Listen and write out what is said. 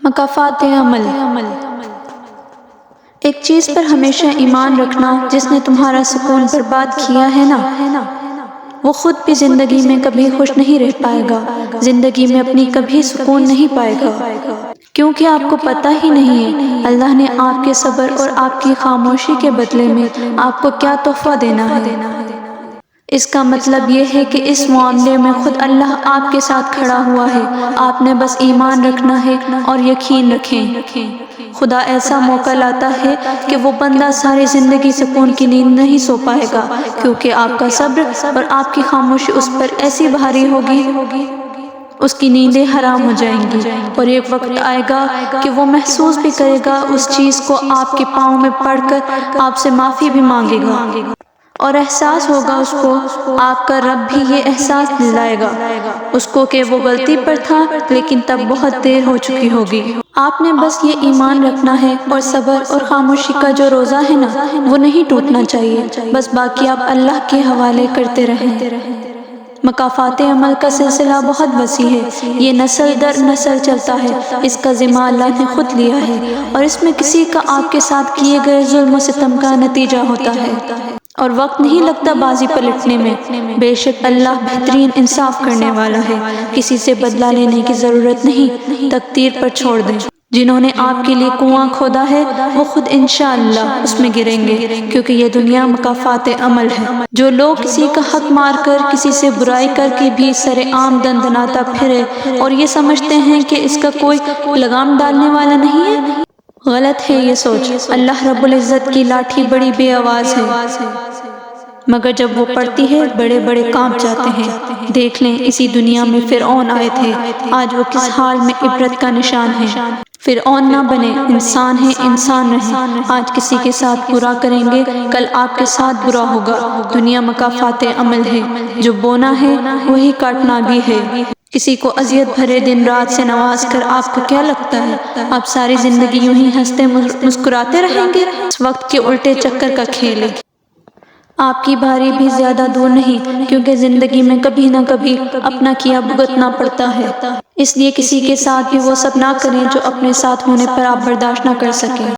مکافات عمل۔ ایک چیز پر ہمیشہ ایمان رکھنا جس نے تمہارا سکون برباد کیا ہے نا، وہ خود بھی زندگی میں کبھی خوش نہیں رہ پائے گا، زندگی میں اپنی کبھی سکون نہیں پائے گا، کیونکہ آپ کو پتہ ہی نہیں ہے اللہ نے آپ کے صبر اور آپ کی خاموشی کے بدلے میں آپ کو کیا تحفہ دینا ہے۔ اس کا مطلب یہ ہے کہ اس معاملے میں خود اللہ آپ کے ساتھ کھڑا ہوا ہے، آپ نے بس ایمان رکھنا ہے اور یقین رکھیں۔ خدا ایسا موقع لاتا ہے کہ وہ بندہ ساری زندگی سکون کی نیند نہیں سو پائے گا، کیونکہ آپ کا صبر اور آپ کی خاموشی اس پر ایسی بھاری ہوگی، اس کی نیندیں حرام ہو جائیں گی، اور ایک وقت آئے گا کہ وہ محسوس بھی کرے گا اس چیز کو، آپ کے پاؤں میں پڑ کر آپ سے معافی بھی مانگے گا، اور احساس ہوگا اس کو، آپ کا رب بھی یہ احساس دلائے گا اس کو کہ وہ غلطی پر تھا، لیکن تب بہت دیر ہو چکی ہوگی۔ آپ نے بس یہ ایمان رکھنا ہے، اور صبر اور خاموشی کا جو روزہ ہے نا، وہ نہیں ٹوٹنا چاہیے، بس باقی آپ اللہ کے حوالے کرتے رہیں۔ مکافات عمل کا سلسلہ بہت وسیع ہے، یہ نسل در نسل چلتا ہے، اس کا ذمہ اللہ نے خود لیا ہے، اور اس میں کسی کا آپ کے ساتھ کیے گئے ظلم و ستم کا نتیجہ ہوتا ہے، اور وقت نہیں لگتا بازی پلٹنے میں۔ بے شک اللہ بہترین انصاف کرنے والا ہے، کسی سے بدلہ لینے کی ضرورت نہیں، تقدیر پر چھوڑ دیں۔ جنہوں نے آپ کے لیے کنواں کھودا ہے وہ خود انشاءاللہ اس میں گریں گے، کیونکہ یہ دنیا مکافات عمل ہے۔ جو لوگ کسی کا حق مار کر، کسی سے برائی کر کے بھی سر عام دندناتا پھرے اور یہ سمجھتے ہیں کہ اس کا کوئی لگام ڈالنے والا نہیں ہے، غلط ہے یہ سوچ۔ اللہ رب العزت کی لاٹھی بڑی بے آواز ہے، مگر جب وہ پڑتی ہے بڑے بڑے کانپ جاتے ہیں۔ دیکھ لیں اسی دنیا میں فرعون آئے تھے، آج وہ کس حال میں عبرت کا نشان ہے۔ فرعون نہ بنے، انسان ہیں، انسان رہیں۔ آج کسی کے ساتھ برا کریں گے، کل آپ کے ساتھ برا ہوگا۔ دنیا مکافات عمل ہے، جو بونا ہے وہی کاٹنا بھی ہے۔ کسی کو اذیت بھرے دن رات سے نواز کر آپ کو کیا لگتا ہے آپ ساری زندگی یوں ہی ہنستے مسکراتے رہیں گے؟ اس وقت کے الٹے چکر کا کھیل ہے۔ آپ کی باری بھی زیادہ دور نہیں، کیونکہ زندگی میں کبھی نہ کبھی اپنا کیا بھگتنا پڑتا ہے، اس لیے کسی کے ساتھ بھی وہ سب نہ کریں جو اپنے ساتھ ہونے پر آپ برداشت نہ کر سکیں۔